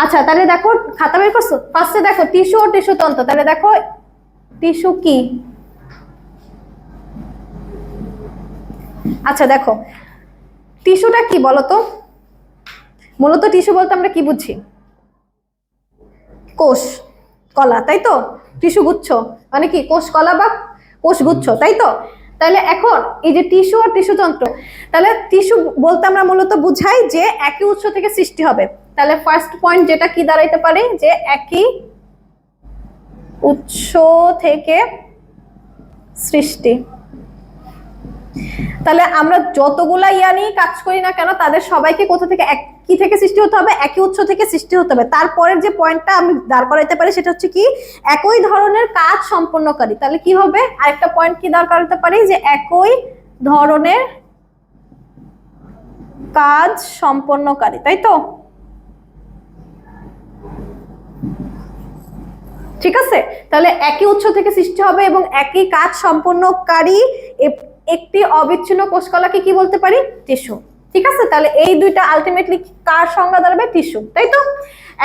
আচ্ছা তাহলে দেখো খাতা বের করছো, ফার্স্টে দেখো টিস্যু ও টিস্যু তন্ত্র। তাহলে দেখো টিস্যু কি, আচ্ছা দেখো টিস্যুটা কি বলতো? মূলত টিস্যু বলতে আমরা কি বুঝি? কোষ কলা, তাই তো? টিস্যু গুচ্ছ মানে কি? কোষ কলা বা কোষ গুচ্ছ, তাই তো? তাহলে এখন এই যে টিস্যু আর টিস্যু তন্ত্র, তাহলে টিস্যু বলতে আমরা মূলত বুঝাই যে একই উৎস থেকে সৃষ্টি হবে। তাহলে ফার্স্ট পয়েন্ট যেটা কি দাঁড়াইতে পারে, যে একই উৎস থেকে সৃষ্টি। তাহলে আমরা যতগুলা ইয়া নিয়ে কাজ করি না কেন, তাদের সবাইকে কোথা থেকে, কি থেকে সৃষ্টি হতে হবে? একই উৎস থেকে সৃষ্টি হতে হবে। তারপরের যে পয়েন্টটা আমি দাঁড় করাইতে পারি সেটা হচ্ছে কি, একই ধরনের কাজ সম্পন্নকারী। তাহলে কি হবে? আরেকটা পয়েন্ট কি দাঁড় করাতে পারি, যে একই ধরনের কাজ সম্পন্নকারী, তাই তো? ঠিক আছে, তাহলে একই উৎস থেকে সৃষ্টি হবে এবং একই কাজ সম্পন্নকারী একটি অবিচ্ছিন্ন কোষকলাকে কি বলতে পারি? টিস্যু। ঠিক আছে, তাহলে এই দুইটা আলটিমেটলি কার সংজ্ঞা দাঁড়াবে? টিস্যু, তাই তো?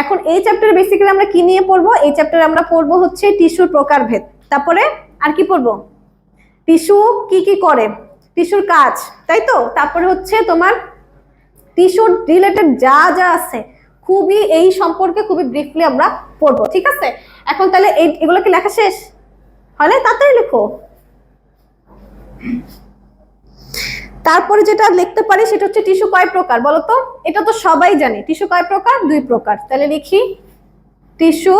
এখন এই চ্যাপ্টারে বেসিক্যালি আমরা কি নিয়ে পড়বো? এই চ্যাপ্টারে আমরা পড়বো হচ্ছে টিস্যুর প্রকারভেদ। তারপরে আর কি পড়বো? টিস্যু কি কি করে, টিস্যুর কাজ, তাই তো? তারপরে হচ্ছে তোমার টিস্যুর রিলেটেড যা যা আছে খুবই এই সম্পর্কে খুবই ব্রিফলি আমরা পড়বো। ঠিক আছে, এখন তাহলে এগুলো কি লেখা শেষ হয় না? তাড়াতাড়ি লেখো। তারপরে যেটা লিখতে পারি সেটা হচ্ছে টিস্যু কয় প্রকার বলো তো? এটা তো সবাই জানে, টিস্যু কয় প্রকার? 2 প্রকার। তাহলে লিখি টিস্যু,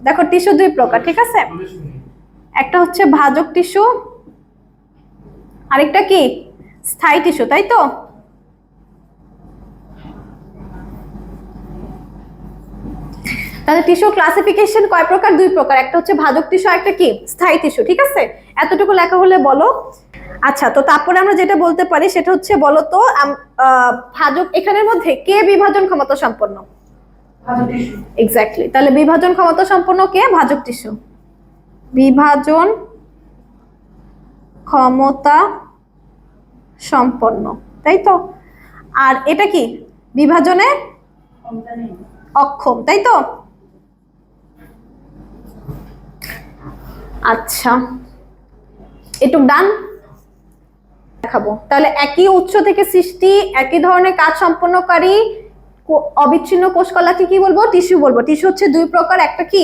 দেখো টিস্যু 2 প্রকার। ঠিক আছে, একটা হচ্ছে ভাজক টিস্যু, আরেকটা কি? স্থায়ী টিস্যু, তাই তো? তাহলে টিস্যু ক্লাসিফিকেশন কয় প্রকার? 2 প্রকার, একটা হচ্ছে ভাজক টিস্যু, একটা কি? স্থায়ী টিস্যু। ঠিক আছে, এতটুকু লেখা হলে বলো। আচ্ছা, তো তারপরে আমরা যেটা বলতে পারি সেটা হচ্ছে বলো তো ভাজক এখানের মধ্যে কে বিভাজন ক্ষমতা সম্পন্ন? এক্স্যাক্টলি, তাহলে বিভাজন ক্ষমতা সম্পন্ন কে? ভাজক টিস্যু। বিভাজন ক্ষমতা সম্পন্ন, তাই তো? আর এটা কি? বিভাজনে অক্ষম, তাই তো? আচ্ছা, এটুক ডান দেখাবো। তাহলে একই উৎস থেকে সৃষ্টি, একই ধরনের কাজ সম্পন্নকারী অবিচ্ছিন্ন কোষকলাকে কি বলবো? টিস্যু বলবো। টিস্যু হচ্ছে 2 প্রকার, একটা কি?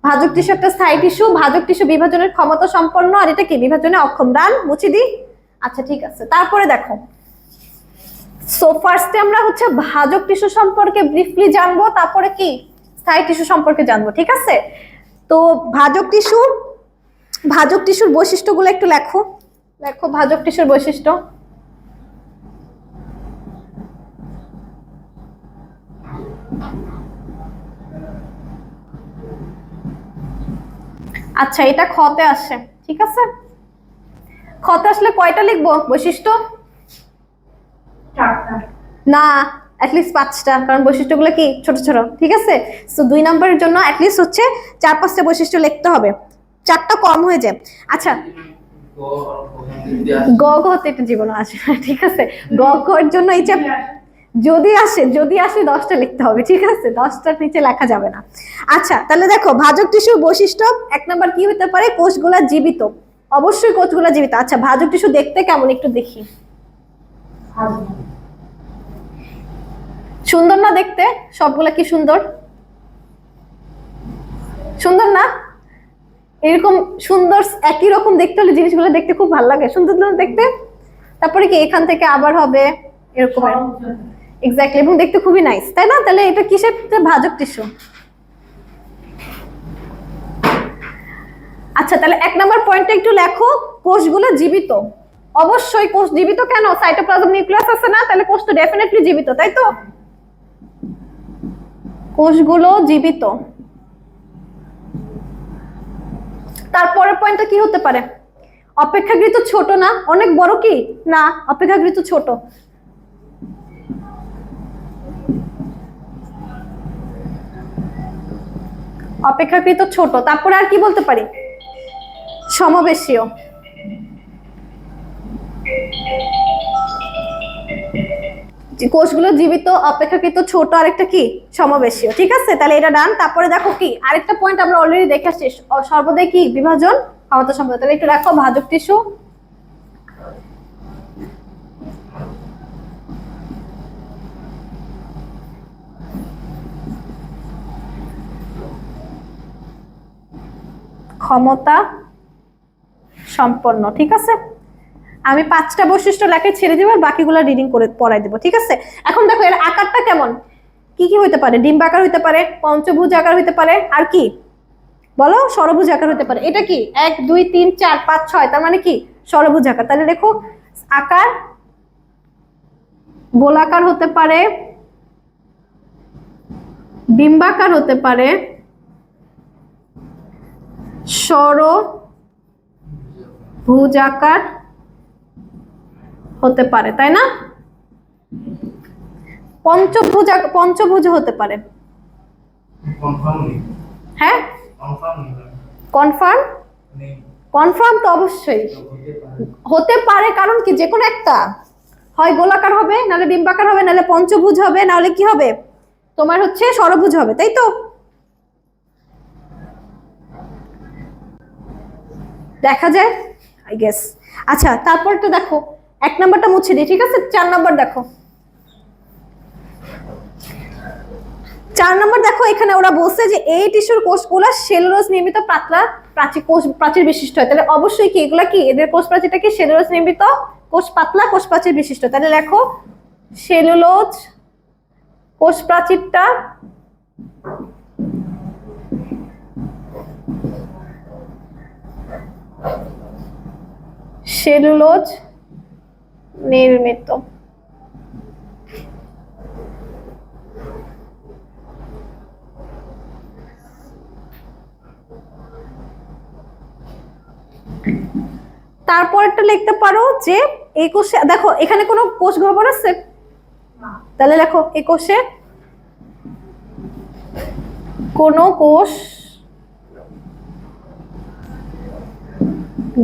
ভাজক টিস্যু, একটা স্থায়ী টিস্যু। ভাজক টিস্যু বিভাজনের ক্ষমতা সম্পন্ন, আর এটা কি? বিভাজনে অক্ষম। ডান, মুছে দিই। আচ্ছা ঠিক আছে, তারপরে দেখো, সো ফার্স্টে আমরা হচ্ছে ভাজক টিস্যু সম্পর্কে ব্রিফলি জানবো, তারপরে কি? স্থায়ী টিস্যু সম্পর্কে জানবো। ঠিক আছে, তো ভাজক টিস্যুর বৈশিষ্ট্যগুলো একটু লেখো। দেখো ভাজক টিস্যুর বৈশিষ্ট্য। আচ্ছা, এটা খতে আসে। ঠিক আছে, খতে আসলে কয়টা লিখবো বৈশিষ্ট্য? না, অ্যাটলিস্ট 5টা, কারণ বৈশিষ্ট্যগুলো কি ছোট ছোট। ঠিক আছে, তো 2 নম্বরের জন্য অ্যাটলিস্ট হচ্ছে 4-5টা বৈশিষ্ট্য লিখতে হবে, 4টা কম হয়ে যায়। আচ্ছা, গ হতে একটা জীবন আসে। ঠিক আছে, গ এর জন্য এই যদি আসে 10টা লিখতে হবে। ঠিক আছে, 10টার নিচে লেখা যাবে না। আচ্ছা, তাহলে দেখো ভাজক টিস্যুর বৈশিষ্ট্য 1 নাম্বার কি হতে পারে? কোষগুলা জীবিত, অবশ্যই কোষগুলা জীবিত। আচ্ছা, ভাজক টিস্যু দেখতে কেমন একটু দেখি। সুন্দর না দেখতে? সবগুলা কি সুন্দর? সুন্দর না? এরকম সুন্দর একই রকম দেখতে হলে জিনিসগুলো দেখতে খুব ভালো লাগে, সুন্দর দেখতে। তারপরে কি এখান থেকে আবার হবে এরকম, এক্স্যাক্টলি, এবং দেখতে খুবই নাইস, তাই না? তাহলে এটা কিসের? ভাজক টিস্যু। আচ্ছা, তাহলে 1 নাম্বার পয়েন্টটা একটু লেখো, কোষগুলো জীবিত। অবশ্যই কোষ জীবিত। কেন? সাইটোপ্লাজম নিউক্লিয়াস আছে না, তাহলে কোষ তো ডেফিনেটলি জীবিত, তাই তো? কোষগুলো জীবিত। তারপরের পয়েন্টটা কি হতে পারে? অপেক্ষাকৃত ছোট না? অনেক বড় কি না, অপেক্ষাকৃত ছোট। অপেক্ষাকৃত ছোট। তারপরে আর কি বলতে পারি? সমবেশীয়। যে কোষগুলো জীবিত, অপেক্ষাকৃত ছোট, আরেকটা কি সমবেশীয়। ঠিক আছে, তাহলে এটা ডান। তারপরে দেখো কি আরেকটা পয়েন্ট আমরা অলরেডি দেখে আসছি, সর্বদাই কি বিভাজন ক্ষমতা সম্পন্ন। তাহলে একটু দেখো ভাজক টিস্যু, ক্ষমতা সম্পন্ন। ঠিক আছে, আমি 5টা বৈশিষ্ট্য লেখে ছেড়ে দিব আর বাকিগুলো রিডিং করে পড়াই দেব। ঠিক আছে, এখন দেখো এর আকারটা কেমন, কি কি হইতে পারে? ডিম্বাকার হইতে পারে, পঞ্চভুজ আকার হইতে পারে, আর কি বলো? ষড়ভুজ আকার হইতে পারে। এটা কি 1 2 3 4 5 6, তার মানে কি ষড়ভুজ আকার। তাহলে দেখো আকার গোলাকার হতে পারে, ডিম্বাকার হতে পারে, ষড়ভুজ আকার হতে পারে, তাই না? পঞ্চভুজ হতে পারে। হ্যাঁ, কনফার্ম কনফার্ম তো অবশ্যই হতে পারে, কারণ কি যে কোনো একটা হয় গোলাকার হবে, নাহলে ডিম্বাকার হবে, নাহলে পঞ্চভুজ হবে, নাহলে কি হবে তোমার হচ্ছে ষড়ভুজ হবে, তাই তো? দেখা যায় আই গেস। আচ্ছা, তারপরটা দেখো 1 নাম্বারটা মুছে দিই। ঠিক আছে, 4 নাম্বার দেখো। 4 নম্বর দেখো, এখানে ওরা বলছে যে এই টিস্যুর কোষগুলো সেলুলোজ নির্মিত পাতলা প্রাচীর বিশিষ্ট হয়। তাহলে অবশ্যই কি এগুলা কি এদের কোষ প্রাচীরটা কি সেলুলোজ নির্মিত কোষ পাতলা কোষ প্রাচীর বিশিষ্ট। তাহলে লেখো সেলুলোজ কোষ প্রাচীরটা সেলুলোজ নির্মিত। তারপরটা লিখতে পারো যে এই কোষে দেখো এখানে কোনো কোষ গহ্বর আছে, তাহলে লেখো এই কোষে কোনো কোষ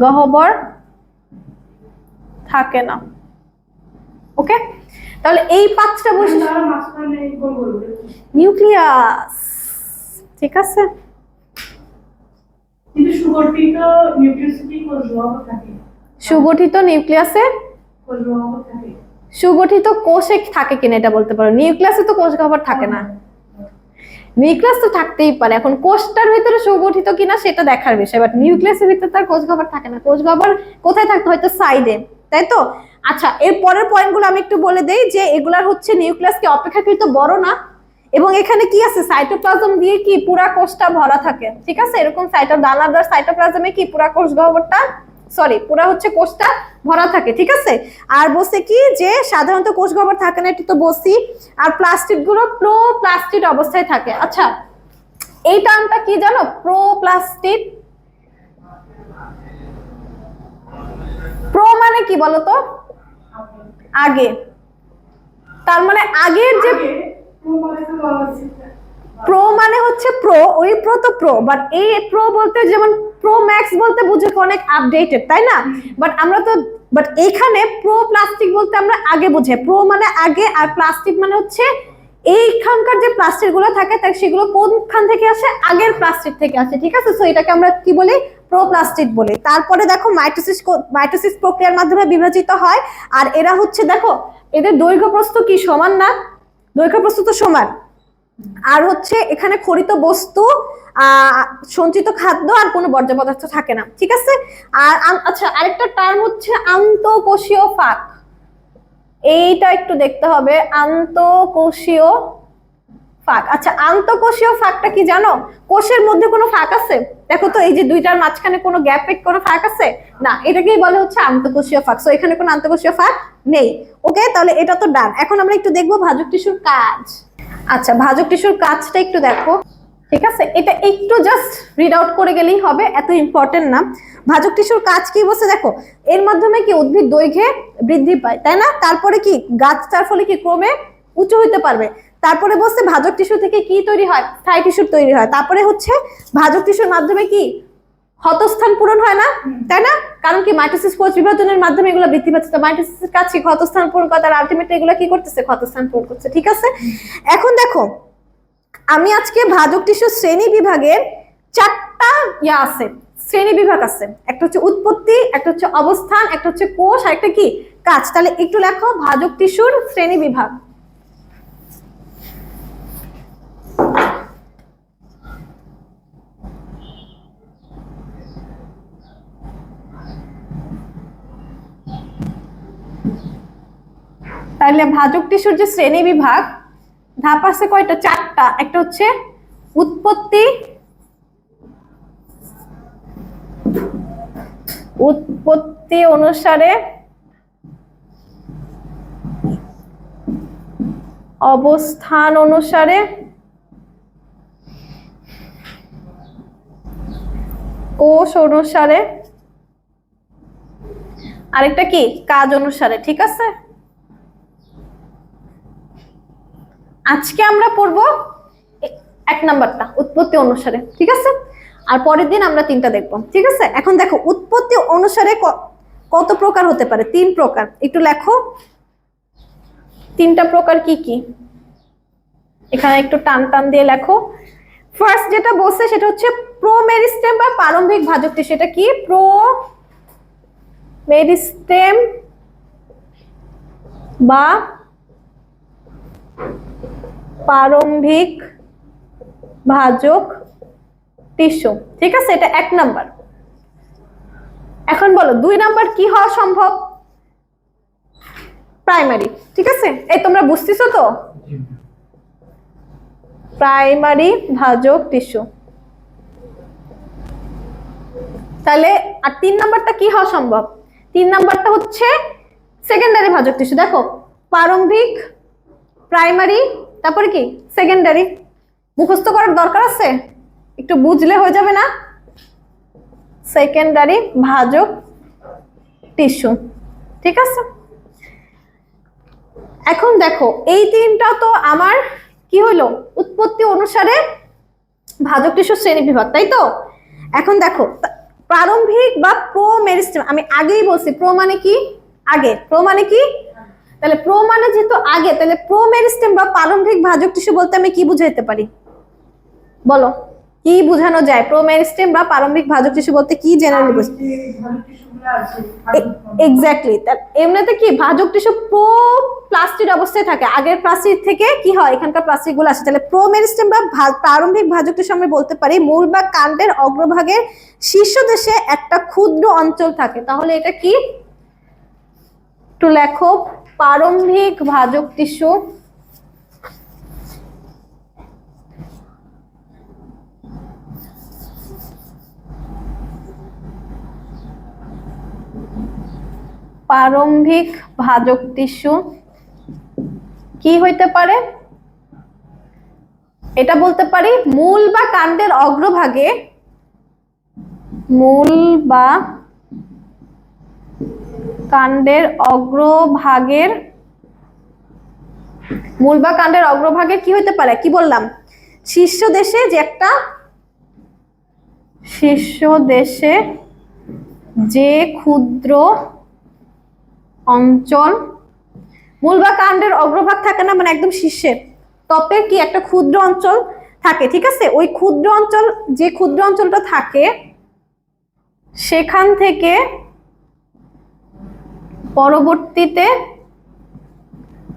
গহ্বর থাকে না। ওকে, তাহলে এই 5টা বৈশিষ্ট্য নিউক্লিয়াস। ঠিক আছে, সুগঠিত নিউক্লিয়াসে সুগঠিত কোষে থাকে কিনা এটা বলতে পারো। নিউক্লিয়াসে তো কোষ গহ্বর থাকে না, নিউক্লিয়াস তো থাকতেই পারে, এখন কোষটার ভিতরে সুগঠিত কিনা সেটা দেখার বিষয়, বাট নিউক্লিয়াসের ভিতরে তার কোষ গহ্বর থাকে না। কোষ গহ্বর কোথায় থাকতো? হয়তো সাইডে, তাই তো? আচ্ছা, এর পরের পয়েন্টগুলো আমি একটু বলে দেই যে এগুলার হচ্ছে নিউক্লিয়াসকে অপেক্ষাকৃত বড় না, এবং এখানে কি আছে সাইটোপ্লাজম দিয়ে কি পুরা কোষটা ভরা থাকে। ঠিক আছে, এরকম দানাদার সাইটোপ্লাজমে কি পুরা কোষ গহ্বরটা পুরা হচ্ছে কোষটা ভরা থাকে। ঠিক আছে, আর বলছে কি যে সাধারণত কোষ গহ্বর থাকে না, এটা তো বলছি। আর প্লাস্টিড গুলো প্রোপ্লাস্টিড অবস্থায় থাকে। আচ্ছা, এই টার্মটা কি জানো? প্রোপ্লাস্টিড। প্রো মানে কি বলতো? আগে, তার মানে আগের যে প্রো মানে হচ্ছে প্রো, ওই প্রো তো প্রো, বাট এই প্রো বলতে যেমন প্রো ম্যাক্স বলতে বুঝে অনেক আপডেটেড, তাই না? বাট এইখানে প্রো প্লাস্টিক বলতে আমরা আগে বুঝে, প্রো মানে আগে, আর প্লাস্টিক মানে হচ্ছে এইখানকার যে প্লাস্টিক গুলো থাকে তাই সেগুলো কোনখান থেকে আসে? আগের প্লাস্টিক থেকে আসে। ঠিক আছে, সো এটাকে আমরা কি বলি? প্রোপ্লাস্টিড বলি। তারপরে দেখো মাইটোসিস প্রক্রিয়ার মাধ্যমে বিভাজিত হয়, আর এরা হচ্ছে দেখো এদের দৈর্ঘ্য প্রস্থ কি সমান না? দৈর্ঘ্য প্রস্থ তো সমান। আর হচ্ছে এখানে খরিত বস্তু, সঞ্চিত খাদ্য আর কোনো বর্জ্য পদার্থ থাকে না। ঠিক আছে, আর আচ্ছা আরেকটা টার্ম হচ্ছে আন্তঃকোষীয় ফাঁক, এইটা একটু দেখতে হবে। আন্তঃকোষীয় ফাঁক। আচ্ছা, আন্তঃকোষীয় ফাঁকটা কি জানো? কোষের মধ্যে কোনো ফাঁক আছে? দেখো তো, এই যে দুইটার মাঝখানে কোনো গ্যাপে কোনো ফাঁক আছে না, এটাকেই বলে হচ্ছে আন্তঃকোষীয় ফাঁক। সো এখানে কোনো আন্তঃকোষীয় ফাঁক নেই। ওকে, তাহলে এটা তো ডান। এখন আমরা একটু দেখবো ভাজক টিস্যুর কাজ। আচ্ছা, ভাজক টিস্যুর কাজটা একটু দেখো। ঠিক আছে, এটা একটু জাস্ট রিড আউট করে গেলেই হবে, এত ইম্পর্টেন্ট না। ভাজক টিস্যুর কাজ কি বলছে দেখো, এর মাধ্যমে কি উদ্ভিদ দৈর্ঘ্যে বৃদ্ধি পায়, তাই না? তারপরে কি গাছ তার ফলে কি ক্রমে উঁচু হইতে পারবে। তারপরে বলছে ভাজক টিস্যু থেকে কি তৈরি হয়? স্থায়ী টিস্যু তৈরি হয়। তারপরে হচ্ছে ভাজক টিস্যুর মাধ্যমে কি ক্ষতস্থান পূরণ হয় না, তাই না? কারণ কি মাইটোসিস কোষ বিভাজনের মাধ্যমে এগুলো বৃদ্ধি পাচ্ছে, তো মাইটোসিসের কাছে ক্ষতস্থান পূরণ করে, তার আলটিমেটলি এগুলো কি করতেছে, ক্ষতস্থান পূরণ করছে। ঠিক আছে, এখন দেখো আমি আজকে ভাজক টিস্যু শ্রেণী বিভাগের 4টা আছে, শ্রেণী বিভাগ আছে। একটা হচ্ছে উৎপত্তি, একটা হচ্ছে অবস্থান, একটা হচ্ছে কোষ, আর একটা কি কাজ। তাহলে একটু লেখো ভাজক টিস্যুর শ্রেণী বিভাগ। তাহলে ভাজক টিস্যুর যে শ্রেণী বিভাগ ধাপ আছে কয়টা, 4টা। একটা হচ্ছে উৎপত্তি, উৎপত্তি অনুসারে, অবস্থান অনুসারে, কোষ অনুসারে, আরেকটা কি কাজ অনুসারে। ঠিক আছে, আজকে আমরা পড়বো 1 নাম্বারটা উৎপত্তি অনুসারে। ঠিক আছে, আর পরের দিন আমরা 3টা দেখবো। ঠিক আছে, এখন দেখো উৎপত্তি অনুসারে কত প্রকার হতে পারে, 3 প্রকার। একটু লেখো 3টা প্রকার কি কি, এখানে একটু টান টান দিয়ে লেখো। ফার্স্ট যেটা বলছে সেটা হচ্ছে প্রোমেরিস্টেম বা প্রারম্ভিক ভাজক টিস্যু। এটা কি, প্রোমেরিস্টেম বা প্রারম্ভিক ভাজক টিস্যু। ঠিক আছে, এটা 1 নাম্বার। এখন বলো 2 নাম্বার কি হওয়া সম্ভব, প্রাইমারি। ঠিক আছে, এই তোমরা বুঝতেছো তো, প্রাইমারি ভাজক টিস্যু। তাহলে আর 3 নাম্বারটা কি হওয়া সম্ভব, 3 নাম্বারটা হচ্ছে সেকেন্ডারি ভাজক টিস্যু। দেখো প্রারম্ভিক, প্রাইমারি, তারপরে কি সেকেন্ডারি। মুখস্থ করার দরকার আছে, একটু বুঝলে হয়ে যাবে না। সেকেন্ডারি ভাজক টিস্যু। ঠিক আছে, এখন দেখো এই 3টা তো আমার কি হলো, উৎপত্তি অনুসারে ভাজক টিস্যু শ্রেণী বিভাগ, তাই তো? এখন দেখো প্রারম্ভিক বা প্রোমেরিস্টেম, আমি আগেই বলছি প্রো মানে কি আগে, প্রো মানে কি, তাহলে প্রো মানে যেহেতু আগে, তাহলে প্রোমেরিস্টেম বা প্রারম্ভিক ভাজক টিস্যু বলতে আমি কি বুঝাইতে পারি, বলো কি বোঝানো যায়? প্রোমেরিস্টেম বা প্রারম্ভিক ভাজক টিস্যু বলতে কি জেনারেলি বুঝি? এক্স্যাক্টলি, এমনিতে কি ভাজক টিস্যু প্রো প্লাস্টিড অবস্থায় থাকে, আগের প্লাস্টিড থেকে কি হয় এখানকার প্লাস্টিড গুলো আসে। তাহলে প্রোমেরিস্টেম বা প্রারম্ভিক ভাজক টিস্যু আমরা বলতে পারি মূল বা কাণ্ডের অগ্রভাগের শীর্ষ দেশে একটা ক্ষুদ্র অঞ্চল থাকে। তাহলে এটা কি, একটু লেখো প্রারম্ভিক ভাজক টিস্যু। প্রারম্ভিক ভাজক টিস্যু কি হইতে পারে, এটা বলতে পারি মূল বা কাণ্ডের অগ্রভাগে, মূল বা কাণ্ডের অগ্রভাগের, মূল বা কাণ্ডের অগ্রভাগের কি হইতে পারে, কি বললাম, শীর্ষ দেশে যে একটা, শীর্ষ দেশে যে ক্ষুদ্র অঞ্চল, মূল বা কাণ্ডের অগ্রভাগ থাকে না, মানে একদম শীর্ষে টপের কি একটা ক্ষুদ্র অঞ্চল থাকে। ঠিক আছে, ওই ক্ষুদ্র অঞ্চল, যে ক্ষুদ্র অঞ্চলটা থাকে সেখান থেকে পরবর্তীতে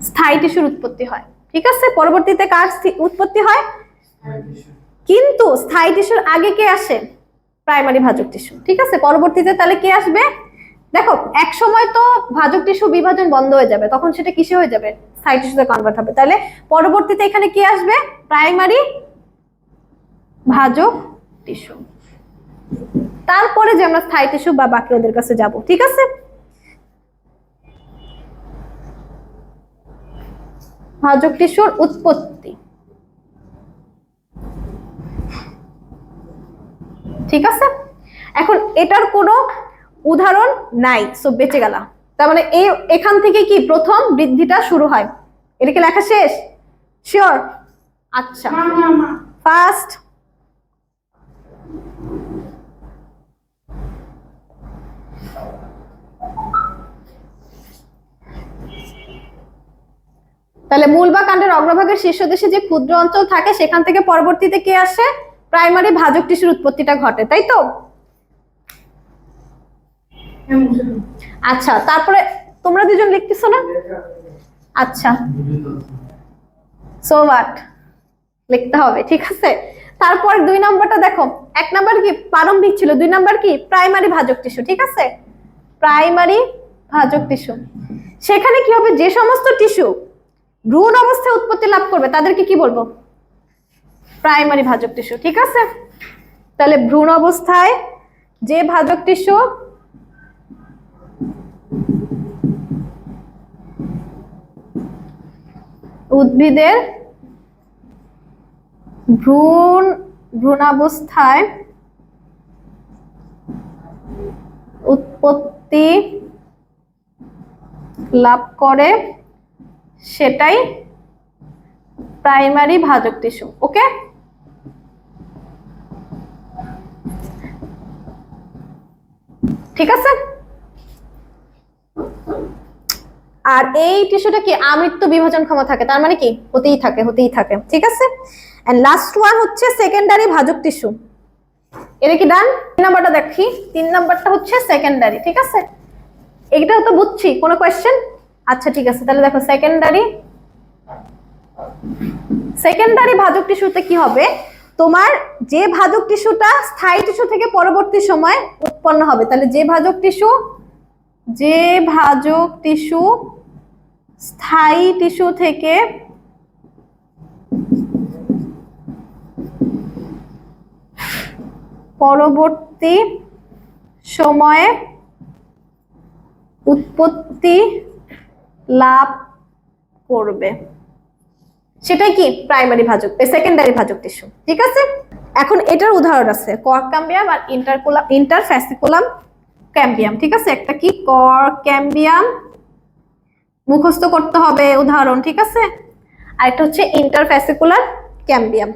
স্থায়ী টিস্যুর উৎপত্তি হয়। ঠিক আছে, পরবর্তীতে কার উৎপত্তি হয়, কিন্তু স্থায়ী টিস্যুর আগে কে আসে, প্রাইমারি ভাজক টিস্যু। ঠিক আছে, পরবর্তীতে তাহলে কে আসবে, দেখো এক সময় তো ভাজক টিস্যু বিভাজন বন্ধ হয়ে যাবে, তখন সেটা কিসে হয়ে যাবে, স্থায়ী টিস্যুতে কনভার্ট হবে। তাহলে পরবর্তীতে এখানে কি আসবে, প্রাইমারি ভাজক টিস্যু। তারপরে যে আমরা স্থায়ী টিস্যু বা বাকি ওদের কাছে যাব। ঠিক আছে, ভাজক টিস্যুর উৎপত্তি। ঠিক আছে, এখন এটার কোনো উদাহরণ নাই, সো বেঁচে গেল। তার মানে এখান থেকে কি প্রথম বৃদ্ধিটা শুরু হয়। এটা কি লেখা শেষ, শিওর? আচ্ছা, ফার্স্ট তাহলে মূল বা কাণ্ডের অগ্রভাগের শীর্ষদেশে যে ক্ষুদ্র অঞ্চল থাকে সেখান থেকে পরবর্তীতে কি আসে, প্রাইমারি ভাজক টিস্যুর উৎপত্তিটা ঘটে, তাই তো? আচ্ছা, তারপরে তোমরা দুজন লিখতেছো না? আচ্ছা, সো হোয়াট, লিখতে হবে, ঠিক আছে। তারপর 2 নম্বরটা দেখো, 1 নম্বর কি প্রারম্ভিক ছিল, 2 নম্বর কি প্রাইমারি ভাজক টিস্যু, ঠিক আছে? প্রাইমারি ভাজক টিস্যু, সেখানে কি হবে, যে সমস্ত টিস্যু ভ্রূণ অবস্থায় উৎপত্তি লাভ করবে তাদেরকে কি বলবো, প্রাইমারি ভাজক টিস্যু, ঠিক আছে। তাহলে ভ্রূণ অবস্থায় যে ভাজক টিস্যু উদ্ভিদের ভ্রূণাবস্থায় উৎপত্তি লাভ করে সেটাই প্রাইমারি ভাজক টিস্যু। ওকে, ঠিক আছে। আর এই টিস্যুটা কি আমৃত্যু বিভাজন ক্ষমতা থাকে, তার মানে কি হতেই থাকে, ঠিক আছে। এন্ড লাস্ট ওয়ান হচ্ছে সেকেন্ডারি ভাজক টিস্যু। এটা কি ডান? 3 নাম্বারটা দেখি, 3 নাম্বারটা হচ্ছে সেকেন্ডারি, ঠিক আছে। এইটা তো বুঝছি, কোনো কোয়েশ্চেন? আচ্ছা ঠিক আছে, তাহলে দেখো সেকেন্ডারি ভাজক টিস্যুতে কি হবে, তোমার যে ভাজক টিস্যুটা স্থায়ী টিস্যু থেকে পরবর্তী সময় উৎপন্ন হবে, তাহলে যে ভাজক টিস্যু স্থায়ী টিস্যু থেকে পরবর্তী সময়ে উৎপত্তি লাভ করবে সেটাই কি প্রাইমারি ভাজক, সেকেন্ডারি ভাজক টিস্যু, ঠিক আছে। এখন এটার উদাহরণ আছে কর্ক ক্যাম্বিয়াম আর ইন্টারফ্যাসিকুলাম ক্যাম্বিয়াম, ঠিক আছে। একটা কি কর্ক ক্যাম্বিয়াম মুখস্থ করতে হবে উদাহরণ, ঠিক আছে। আর একটা হচ্ছে ইন্টারফ্যাসিকুলার ক্যাম্বিয়াম,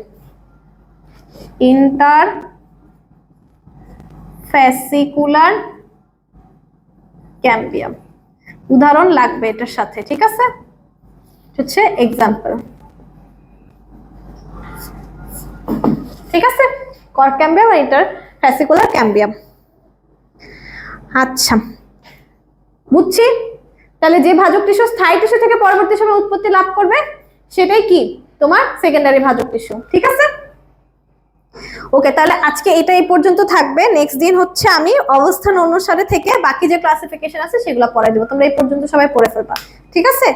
উদাহরণ লাগবে এটার সাথে, ঠিক আছে। হচ্ছে এক্সাম্পল, ঠিক আছে। কর্ক ক্যাম্বিয়াম আর ইন্টারফ্যাসিকুলার ক্যাম্বিয়াম। আচ্ছা, বুঝছি। তাহলে যে ভাজক টিস্যু স্থায়ী টিস্যু থেকে পরবর্তী সময় উৎপত্তি লাভ করবে সেটাই কি তোমার সেকেন্ডারি ভাজক টিস্যু, ঠিক আছে। ওকে, তাহলে আজকে এটা এই পর্যন্ত থাকবে। নেক্সট দিন হচ্ছে আমি অবস্থান অনুসারে থেকে বাকি যে ক্লাসিফিকেশন আছে সেগুলো পড়াই দেবো, তোমরা এই পর্যন্ত সবাই পড়ে ফেলবা, ঠিক আছে।